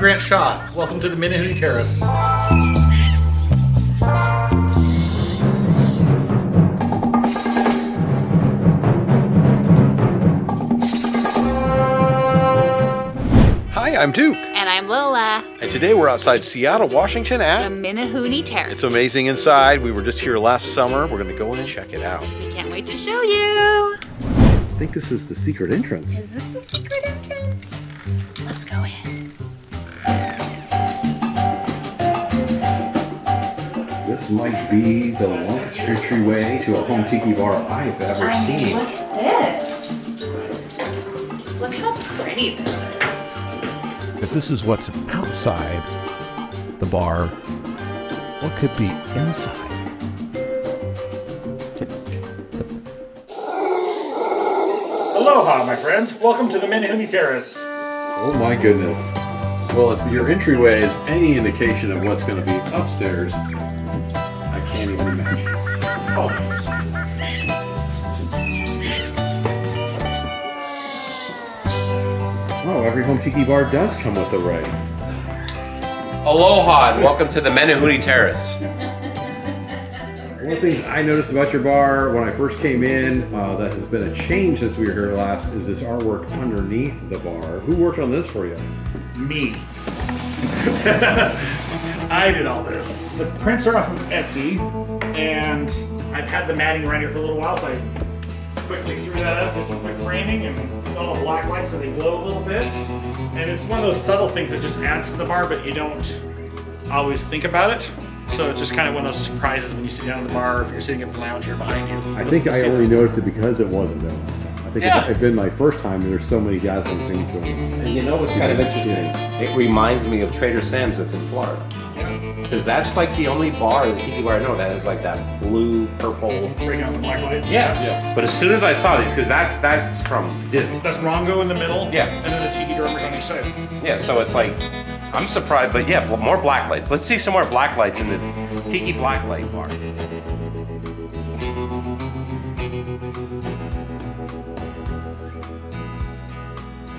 Grant Shaw. Welcome to the Menehune Terrace. Hi, I'm Duke. And I'm Lola. And today we're outside Seattle, Washington The at... Menehune Terrace. It's amazing inside. We were just here last summer. We're going to go in and check it out. We can't wait to show you. I think this is the secret entrance. Is this the secret entrance? Let's go in. This might be the longest entryway to a home tiki bar I've ever seen. Look at this. Look how pretty this is. If this is what's outside the bar, what could be inside? Aloha, my friends. Welcome to the Menehune Terrace. Oh my goodness. Well, if your entryway is any indication of what's going to be upstairs, I can't even imagine. Oh. Oh, every home tiki bar does come with a ray. Aloha and welcome to the Menehune Terrace. One of the things I noticed about your bar when I first came in that has been a change since we were here last is this artwork underneath the bar. Who worked on this for you? Me. I did all this. The prints are off of Etsy, and I've had the matting around here for a little while, so I quickly threw that up, did some quick framing, and installed a black light so they glow a little bit. And it's one of those subtle things that just adds to the bar, but you don't always think about it. So it's just kind of one of those surprises when you sit down at the bar, or if you're sitting at the lounge here behind you. I think I only noticed it because it wasn't there. I think Yeah. it's been my first time, and there's so many dazzling things going on. And you know what's kind of interesting? It reminds me of Trader Sam's that's in Florida. Because that's like the only bar, the tiki bar I know, that has like that blue, purple. Breaking out the black light. Yeah. But as soon as I saw these, because that's from Disney. That's Rongo in the middle. Yeah. And then the tiki drummers on each side. Yeah, so it's like, I'm surprised, but yeah, more black lights. Let's see some more black lights in the Tiki Black Light Bar.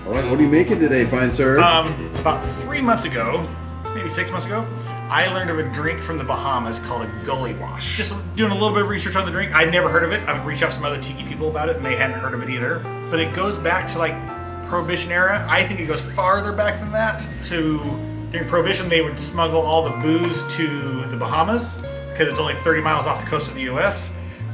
All right, what are you making today, fine sir? About 3 months ago, maybe 6 months ago, I learned of a drink from the Bahamas called a Golly Wash. Just doing a little bit of research on the drink. I'd never heard of it. I've reached out to some other tiki people about it, and they hadn't heard of it either. But it goes back to like Prohibition era. I think it goes farther back than that. During Prohibition, they would smuggle all the booze to the Bahamas because it's only 30 miles off the coast of the U.S.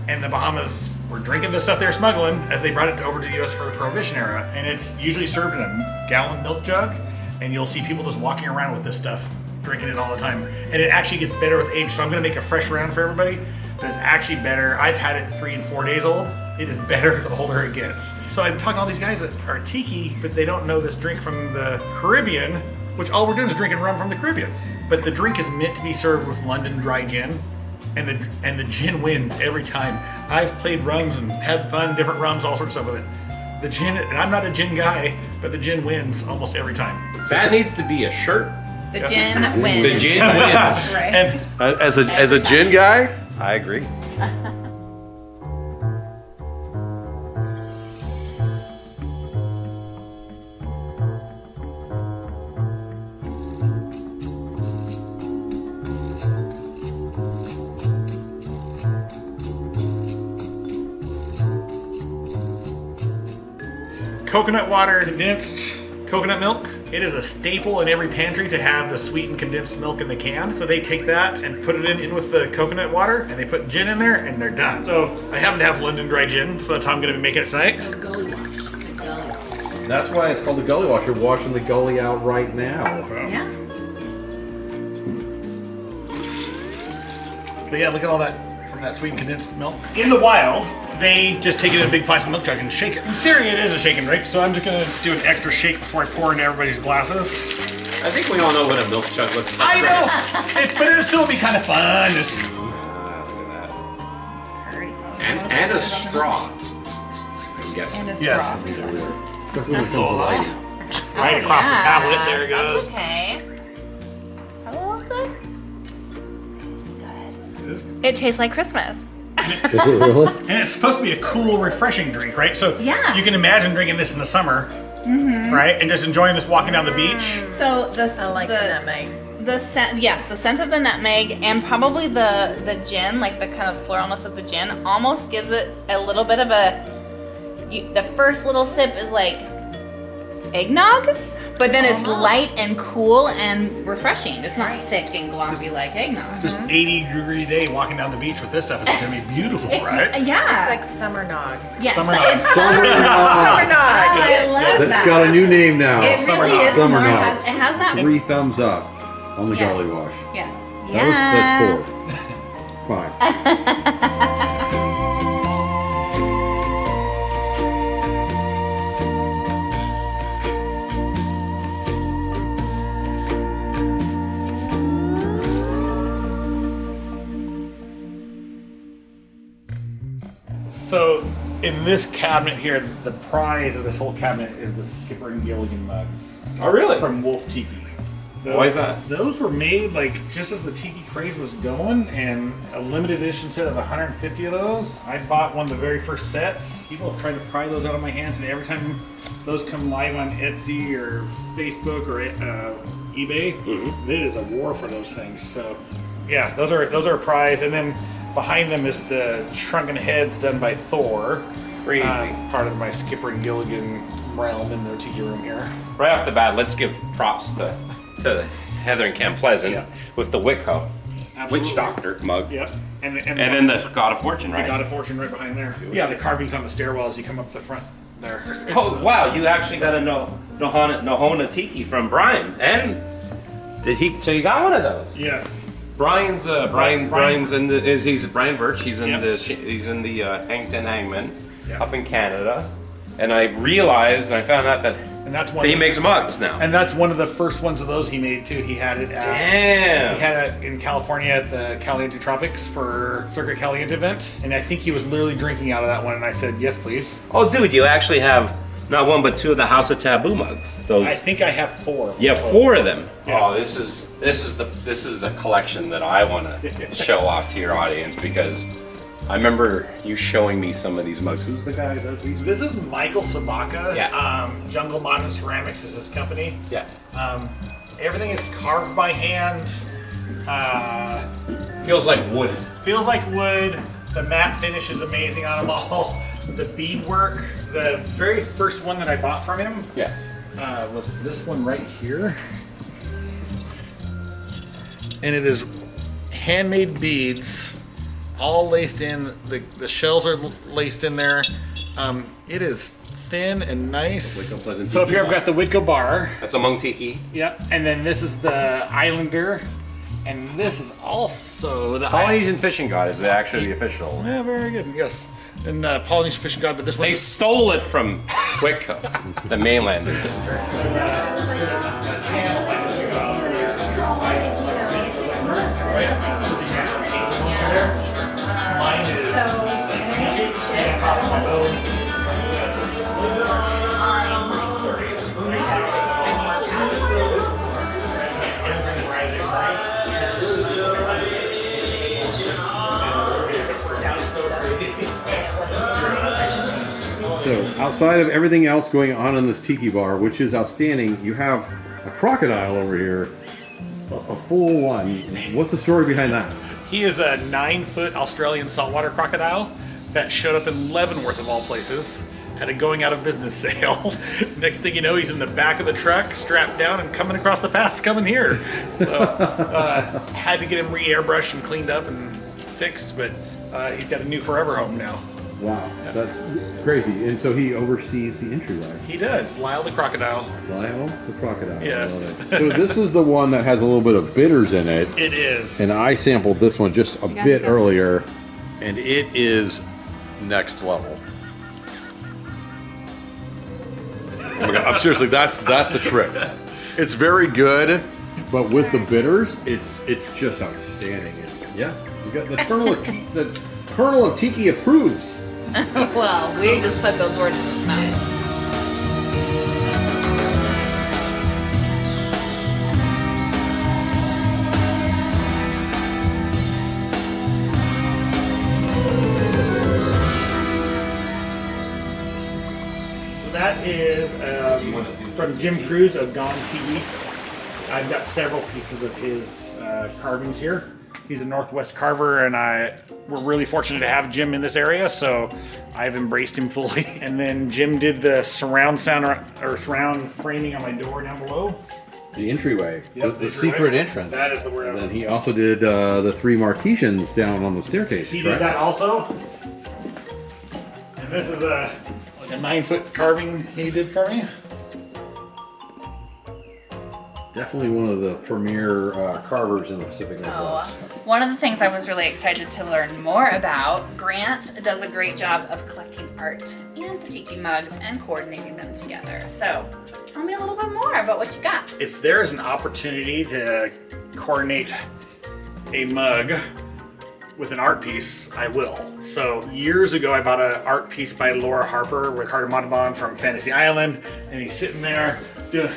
And the Bahamas were drinking the stuff they were smuggling as they brought it over to the U.S. for the Prohibition era. And it's usually served in a gallon milk jug, and you'll see people just walking around with this stuff, drinking it all the time. And it actually gets better with age, so I'm gonna make a fresh round for everybody. But it's actually better. I've had it 3 and 4 days old. It is better the older it gets. So I'm talking to all these guys that are tiki, but they don't know this drink from the Caribbean, which all we're doing is drinking rum from the Caribbean. But the drink is meant to be served with London dry gin, and the gin wins every time. I've played rums and had fun, different rums, all sorts of stuff with it. The gin, and I'm not a gin guy, but the gin wins almost every time. That needs to be a shirt. The gin wins. The gin wins. Right. And As a gin guy, I agree. coconut water, condensed coconut milk. It is a staple in every pantry to have the sweetened condensed milk in the can. So they take that and put it in with the coconut water, and they put gin in there, and they're done. So I happen to have London dry gin, so that's how I'm going to be making it tonight. That's why it's called the Golly Washer. Washing the gully out right now. Yeah. But yeah, look at all that from that sweetened condensed milk. In the wild, they just take it in a big plastic milk jug and shake it. In theory, it is a shake and drink, so I'm just gonna do an extra shake before I pour into everybody's glasses. I think we all know what a milk jug looks like. I know, but it'll still be kind of fun. Look at that. And a straw. I'm guessing. And a Yes. straw. Right across the tablet, there it goes. That's okay. How was it? It tastes like Christmas. Is it really? And it's supposed to be a cool, refreshing drink, right? So Yeah. you can imagine drinking this in the summer, right? And just enjoying this walking down the beach. So I like the nutmeg. The scent, yes, the scent of the nutmeg and probably the gin, like the kind of floralness of the gin, almost gives it a little bit of the first little sip is like eggnog, but then it's light and cool and refreshing. It's not thick and gloppy like eggnog. Just 80-degree day walking down the beach with this stuff is going to be beautiful, right? Yeah. It's like summer nog. Yes, Summer it's nog. Summer nog. Summer nog. I love That's that. got a new name now. It really is. Summer more- nog. It has that. 3 thumbs up on the Yes. Golly Wash. Yes. That's 4. 5. So in this cabinet here, the prize of this whole cabinet is the Skipper and Gilligan mugs Oh, really? from Wolf Tiki. Why is that? Those were made like just as the tiki craze was going, and a limited edition set of 150 of those. I bought one of the very first sets. People have tried to pry those out of my hands, and every time those come live on Etsy or Facebook or eBay, it is a war for those things. So yeah, those are a prize. And then behind them is the shrunken heads done by Thor. Crazy. Part of my Skipper and Gilligan realm in their tiki room here. Right off the bat, let's give props to Heather and Camp Pleasant Yeah. with the Witco Absolutely. Witch Doctor mug. Yep. And then the God of Fortune, right? The God of Fortune right behind there. Yeah, the carvings on the stairwell as you come up the front there. Oh wow, you actually got a Nohona Tiki from Brian, and so you got one of those? Yes. Brian's Brian's in the he's Brian Birch. He's in Yep. he's in the Hangton Hangman Yep. up in Canada, and I realized and I found out that And that's one. he makes mugs now. And that's one of the first ones of those he made too. He had it at. Damn. He had it in California at the Caliente Tropics for Circuit Caliente event, and I think he was literally drinking out of that one. And I said, "Yes, please." Oh, dude, you actually have not one but 2 of the House of Taboo mugs. Those. I think I have 4. You have 4 of them. Yeah. Oh, this is the collection that I want to show off to your audience because I remember you showing me some of these mugs. Who's the guy that does these? This is Michael Sabaka. Yeah. Jungle Modern Ceramics is his company. Yeah. Everything is carved by hand. Feels like wood. Feels like wood. The matte finish is amazing on them all. The beadwork. The very first one that I bought from him Yeah. was this one right here. And it is handmade beads, all laced in. The shells are laced in there. It is thin and nice. Witco Pleasant So if Tiki you ever got the Witco Bar, That's among Tiki. yep. And then this is the Islander, and this is also the Polynesian fishing god is actually the official. Yeah, very good. Yes, and Polynesian fishing god, but this one. They stole it from Witco, the mainland. So, outside of everything else going on in this tiki bar, which is outstanding, you have a crocodile over here, a full one. What's the story behind that? He is a 9-foot Australian saltwater crocodile that showed up in Leavenworth of all places at a going out of business sale. Next thing you know, he's in the back of the truck, strapped down and coming across the pass, coming here. So had to get him re-airbrushed and cleaned up and fixed, but he's got a new forever home now. Wow, that's crazy. And so he oversees the entryway. He does. Lyle the crocodile. Lyle the crocodile. Yes. I love it. So this is the one that has a little bit of bitters in it. It is. And I sampled this one just a bit earlier, and it is next level. Oh my God, I'm seriously, that's the trick. It's very good, but with the bitters, it's just outstanding. Yeah, you got the Colonel of Tiki approves. Well, we just put those words in his mouth. So that That is from Jim Cruz of Gone TV. I've got several pieces of his carvings here. He's a Northwest carver, and we're really fortunate to have Jim in this area, so I've embraced him fully. And then Jim did the surround framing on my door down below. The entryway, Yep, the secret entrance. That is the word. And then he also did the 3 marquesians down on the staircase. He correct? did that also. And this is like a 9-foot carving he did for me. Definitely one of the premier carvers in the Pacific Northwest. One of the things I was really excited to learn more about, Grant does a great job of collecting art and the tiki mugs and coordinating them together. So tell me a little bit more about what you got. If there is an opportunity to coordinate a mug with an art piece, I will. So years ago, I bought an art piece by Laura Harper with Ricardo Montalban from Fantasy Island, and he's sitting there doing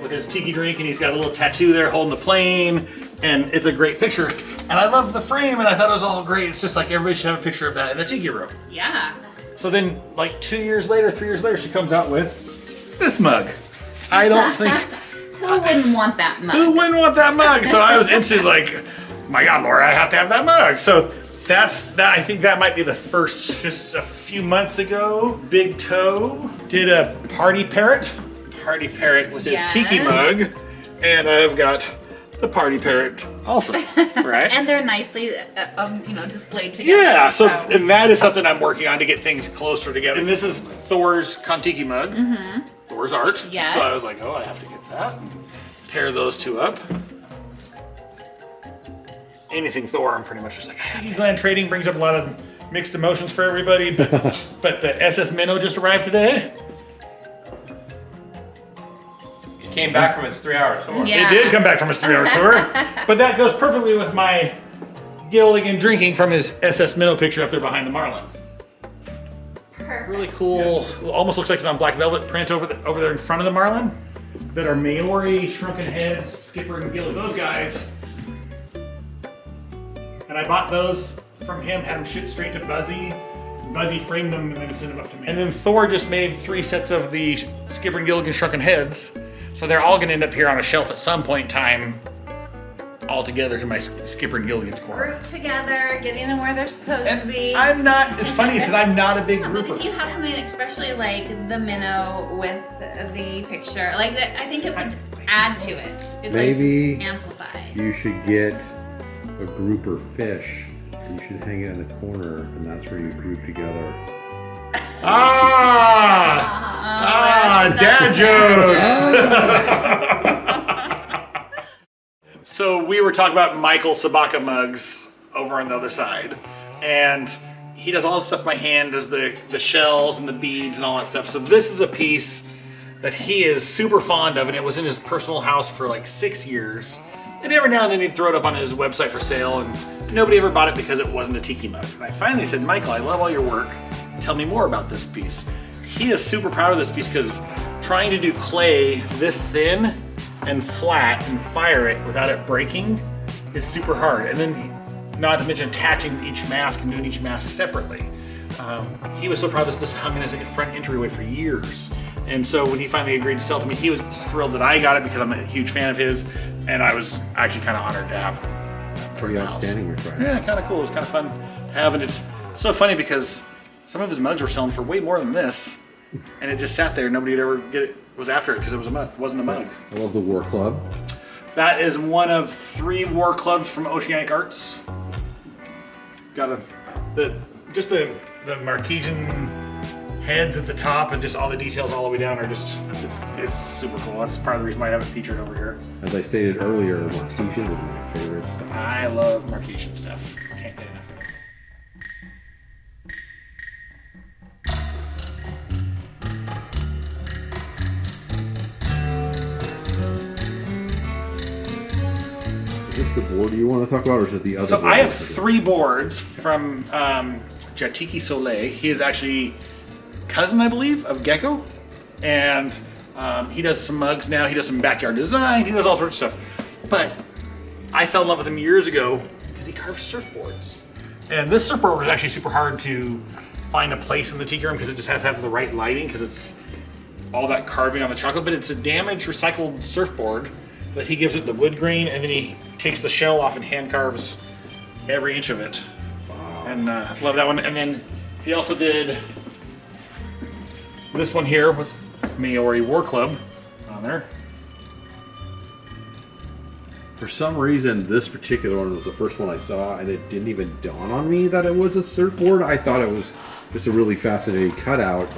with his tiki drink, and he's got a little tattoo there holding the plane, and it's a great picture. And I loved the frame, and I thought it was all great. It's just like everybody should have a picture of that in their tiki room. Yeah. So then, like 3 years later, she comes out with this mug. I don't think... Who wouldn't want that mug? Who wouldn't want that mug? So I was instantly like, my God, Laura, I have to have that mug. So I think that might be the first. Just a few months ago, Big Toe did a party parrot with his tiki mug, and I've got the party parrot also, right? And they're nicely, displayed together. Yeah. So and that is something I'm working on to get things closer together. And this is Thor's Kontiki mug, Thor's art. Yes. So I was like, oh, I have to get that. And pair those two up. Anything Thor, I'm pretty much just like, Tiki Land Trading brings up a lot of mixed emotions for everybody, but the SS Minnow just arrived today. Came back from its 3-hour tour. Yeah. It did come back from his 3-hour tour, but that goes perfectly with my Gilligan drinking from his SS Minnow picture up there behind the Marlin. Perfect. Really cool, almost looks like it's on black velvet print over there in front of the Marlin that are Maori, Shrunken Heads, Skipper, and Gilligan. Those guys. And I bought those from him, had them shipped straight to Buzzy. Buzzy framed them and then sent them up to me. And then Thor just made 3 sets of the Skipper and Gilligan Shrunken Heads. So they're all gonna end up here on a shelf at some point in time, all together to my Skipper and Gilligan's corner. Group together, getting them where they're supposed to be. I'm not, it's funny because I'm not a big But grouper. if you have something, especially like the minnow with the picture, like that, I think it would add to it. It'd Maybe like amplify. you should get a grouper fish. You should hang it in the corner, and that's where you group together. Dad jokes. So we were talking about Michael Sabaka mugs over on the other side, and he does all the stuff by hand, does the shells and the beads and all that stuff. So this is a piece that he is super fond of, and it was in his personal house for like 6 years. And every now and then he'd throw it up on his website for sale, and nobody ever bought it because it wasn't a tiki mug. And I finally said, Michael, I love all your work. Tell me more about this piece. He is super proud of this piece because trying to do clay this thin and flat and fire it without it breaking is super hard. And then, not to mention attaching each mask and doing each mask separately. He was so proud that this hung in his front entryway for years. And so when he finally agreed to sell it to me, he was thrilled that I got it because I'm a huge fan of his. And I was actually kind of honored to have them. Pretty outstanding, my friend. Yeah, kind of cool. It was kind of fun to have. And it's so funny because some of his mugs were selling for way more than this. And it just sat there. Nobody would ever was after it because it was a mug. It wasn't a mug. I love the War Club. That is one of 3 war clubs from Oceanic Arts. Got the Marquesian heads at the top and just all the details all the way down are just it's super cool. That's part of the reason why I have it featured over here. As I stated earlier, Marquesian is my favorite stuff. I love Marquesian stuff. Can't get enough of it. Is this the board you want to talk about, or is it the other? So board? I have 3 boards from Jatiki Soleil. He is actually cousin, I believe, of Gecko, and he does some mugs now. He does some backyard design. He does all sorts of stuff. But I fell in love with him years ago because he carves surfboards. And this surfboard was actually super hard to find a place in the tiki room because it just has to have the right lighting because it's all that carving on the chocolate. But it's a damaged recycled surfboard that he gives it the wood grain, and then he takes the shell off and hand carves every inch of it. Wow. And love that one. And then he also did this one here with Maori War Club on there. For some reason, this particular one was the first one I saw, and it didn't even dawn on me that it was a surfboard. I thought it was just a really fascinating cutout.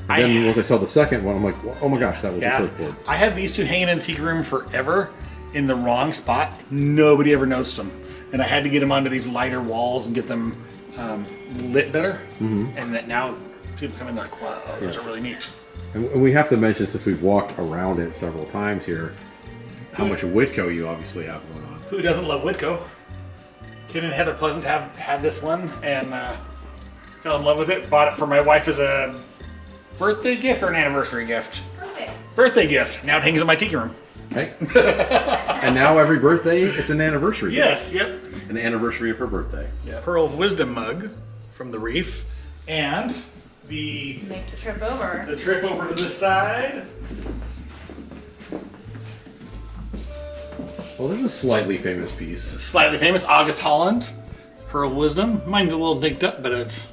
And then once I saw the second one, I'm like, oh my gosh, that was a surfboard. I had these two hanging in the tiki room forever in the wrong spot. Nobody ever noticed them. And I had to get them onto these lighter walls and get them lit better. Mm-hmm. And that now people come in like, wow, those are really neat. And we have to mention, since we've walked around it several times here, how much Witco you obviously have going on. Who doesn't love Witco? Ken and Heather Pleasant have had this one and fell in love with it. Bought it for my wife as a birthday gift or an anniversary gift? Birthday gift. Now it hangs in my tiki room. Hey. And now every birthday is an anniversary. Yes, yep. An anniversary of her birthday. Yeah. Pearl of Wisdom mug from the Reef. And make the trip over. The trip over to this side. Well, there's a slightly famous piece. Slightly famous, August Holland. Pearl of Wisdom. Mine's a little nicked up, but it's...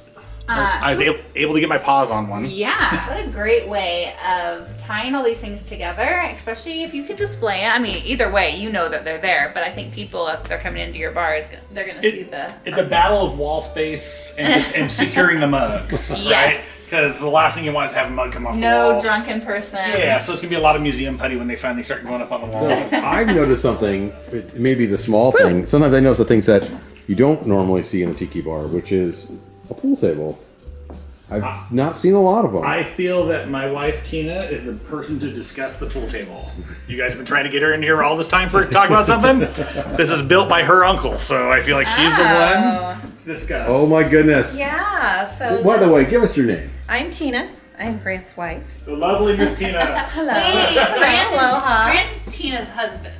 I was able to get my paws on one. Yeah, what a great way of tying all these things together, especially if you could display it. I mean, either way, you know that they're there, but I think people, if they're coming into your bar, they're going to see the... It's a battle of wall space and securing the mugs, yes. Right? Because the last thing you want is to have a mug come off the wall. wall. No drunken person. Yeah, so it's going to be a lot of museum putty when they finally start going up on the wall. So I've noticed something, it's maybe the small thing. Sometimes I notice the things that you don't normally see in a tiki bar, which is a pool table. I've not seen a lot of them. I feel that my wife, Tina, is the person to discuss the pool table. You guys have been trying to get her in here all this time for talk about something? This is built by her uncle, so I feel like she's the one to discuss. Oh my goodness. Yeah, so... By the way, give us your name. I'm Tina. I'm Grant's wife. The lovely Miss Tina. Hello. Wait, Aloha. Grant is Tina's husband.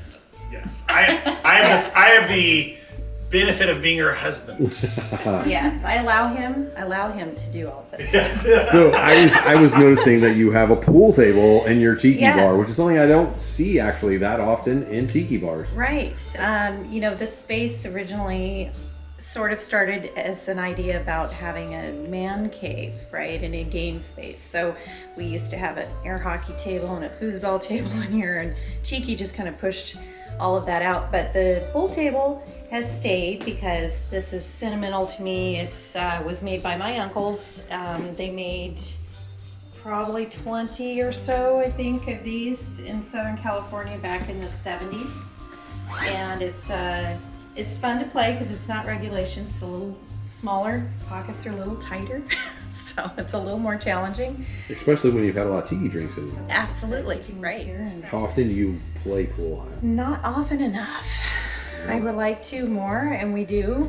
Yes. I have the benefit of being her husband. Yes, I allow him to do all this. Yes. So I was noticing that you have a pool table in your tiki Yes. bar, which is something I don't see actually that often in tiki bars. Right. This space originally sort of started as an idea about having a man cave, right, and a game space. So we used to have an air hockey table and a foosball table in here, and tiki just kind of pushed all of that out. But the pool table has stayed because this is sentimental to me. It's was made by my uncles. They made probably 20 or so, I think, of these in Southern California back in the 70s. And it's fun to play because it's not regulation. It's a little smaller. Pockets are a little tighter. So it's a little more challenging. Especially when you've had a lot of tiki drinks in them. Absolutely, right. How often do you play pool on it? Not often enough. I would like to more, and we do.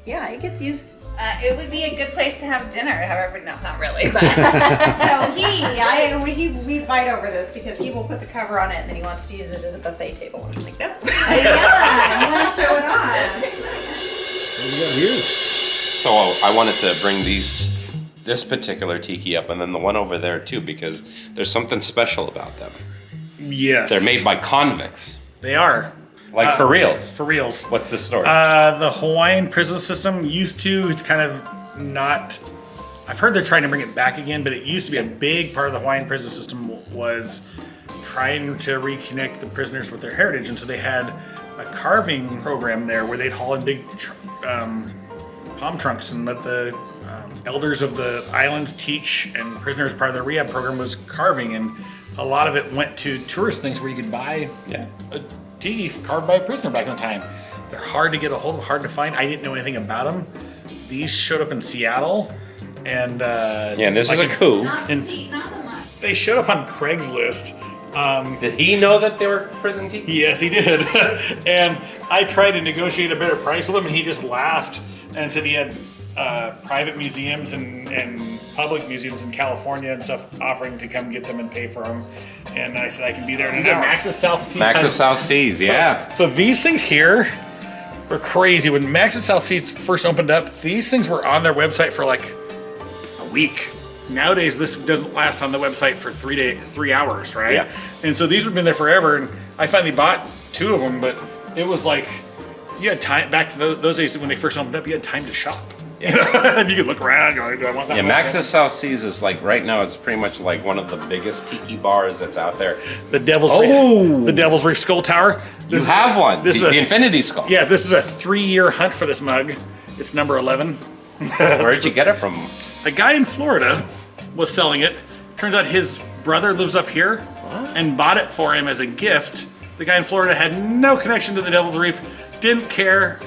It gets used. It would be a good place to have dinner, however, no, not really. But So we fight over this because he will put the cover on it and then he wants to use it as a buffet table. And I'm like, no. I want to show it on. What do you got here? So I wanted to bring this particular tiki up and then the one over there too, because there's something special about them. Yes. They're made by convicts. They are. Like for reals. For reals. What's the story? The Hawaiian prison system used to, it's kind of not, I've heard they're trying to bring it back again, but it used to be a big part of the Hawaiian prison system was trying to reconnect the prisoners with their heritage. And so they had a carving program there where they'd haul in big palm trunks and let the elders of the islands teach, and prisoners, part of their rehab program was carving. And a lot of it went to tourist things where you could buy a tiki carved by a prisoner back in the time. They're hard to get a hold of, hard to find. I didn't know anything about them. These showed up in Seattle, and this is a coup. Not the one. They showed up on Craigslist. Did he know that they were prison tiki? Yes, he did. And I tried to negotiate a better price with him, and he just laughed and said he had private museums and public museums in California and stuff offering to come get them and pay for them. And I said I can be there in an hour. Max's South Seas. Max's South Seas, yeah. So these things here were crazy. When Max's South Seas first opened up, these things were on their website for like week. Nowadays, this doesn't last on the website for 3 hours, right? Yeah. And so these have been there forever, and I finally bought 2 of them, but it was like, you had time, back those days when they first opened up, you had time to shop. Yeah. You know? And you could look around, go, do I want that Yeah, one? Max's South Seas is like, right now, it's pretty much like one of the biggest tiki bars that's out there. The Devil's Oh! the Devil's Reef Skull Tower. You have one, the Infinity Skull. Yeah, this is a 3-year hunt for this mug. It's number 11. Where did you get it from? A guy in Florida was selling it. Turns out his brother lives up here and bought it for him as a gift. The guy in Florida had no connection to the Devil's Reef, didn't care,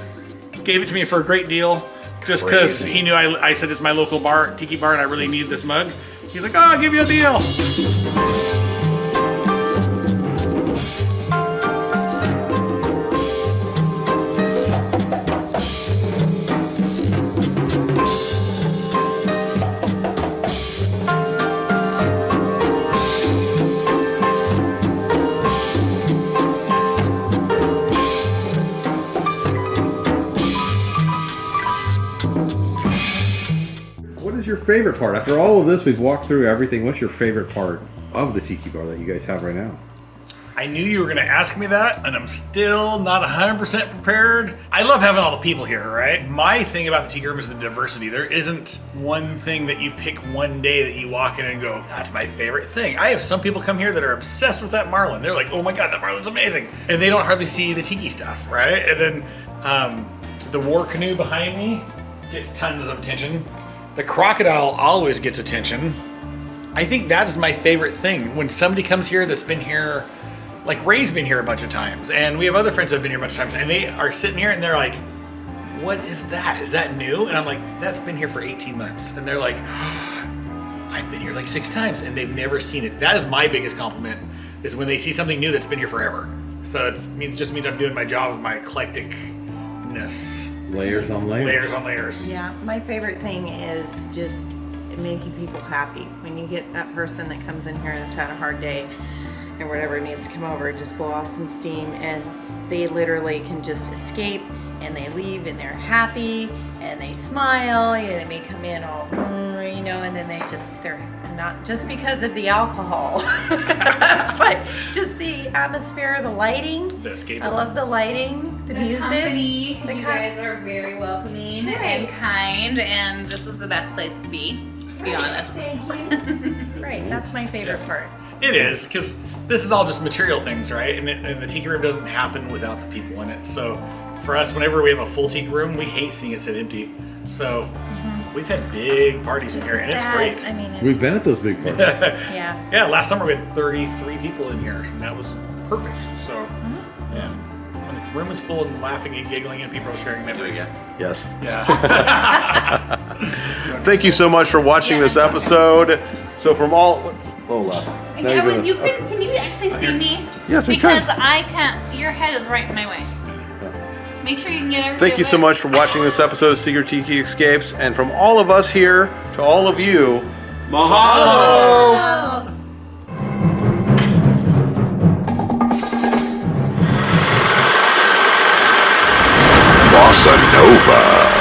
gave it to me for a great deal, just because he knew I said it's my local bar, Tiki Bar, and I really need this mug. He's like, oh, I'll give you a deal. What is your favorite part? After all of this, we've walked through everything. What's your favorite part of the Tiki Bar that you guys have right now? I knew you were going to ask me that, and I'm still not 100% prepared. I love having all the people here, right? My thing about the Tiki Room is the diversity. There isn't one thing that you pick one day that you walk in and go, that's my favorite thing. I have some people come here that are obsessed with that marlin. They're like, oh my God, that marlin's amazing. And they don't hardly see the Tiki stuff, right? And then the war canoe behind me gets tons of attention. The crocodile always gets attention. I think that is my favorite thing. When somebody comes here that's been here, like Ray's been here a bunch of times, and we have other friends that have been here a bunch of times, and they are sitting here and they're like, what is that? Is that new? And I'm like, that's been here for 18 months. And they're like, I've been here like 6 times, and they've never seen it. That is my biggest compliment, is when they see something new that's been here forever. So it just means I'm doing my job of my eclecticness. Layers on layers. Layers on layers. Yeah, my favorite thing is just making people happy. When you get that person that comes in here that's had a hard day and whatever needs to come over, just blow off some steam, and they literally can just escape, and they leave and they're happy and they smile. You know, they may come in all, you know, and then they're not just because of the alcohol, but just the atmosphere, the lighting. The escapism. I love the lighting, the music. Company, 'cause the you com- guys are very welcoming Right. and kind, and this is the best place to be honest. Thank you. Right, that's my favorite part. It is, because this is all just material things, right? And the Tiki Room doesn't happen without the people in it. So for us, whenever we have a full Tiki Room, we hate seeing it sit empty. So we've had big parties in here, and it's great. I mean, We've been at those big parties. yeah. Yeah, last summer we had 33 people in here, and that was perfect. So, yeah. When the room is full and laughing and giggling and people are sharing memories. Yes. Yeah. Thank you so much for watching this episode. So from all Lola. And now you're Edwin, gonna- can you actually see me? Yes, we Because can. I can't. Your head is right in my way. Make sure you can get everything. Thank you so much for watching this episode of Secret Tiki Escapes, and from all of us here to all of you, mahalo! Oh. Bossa Nova.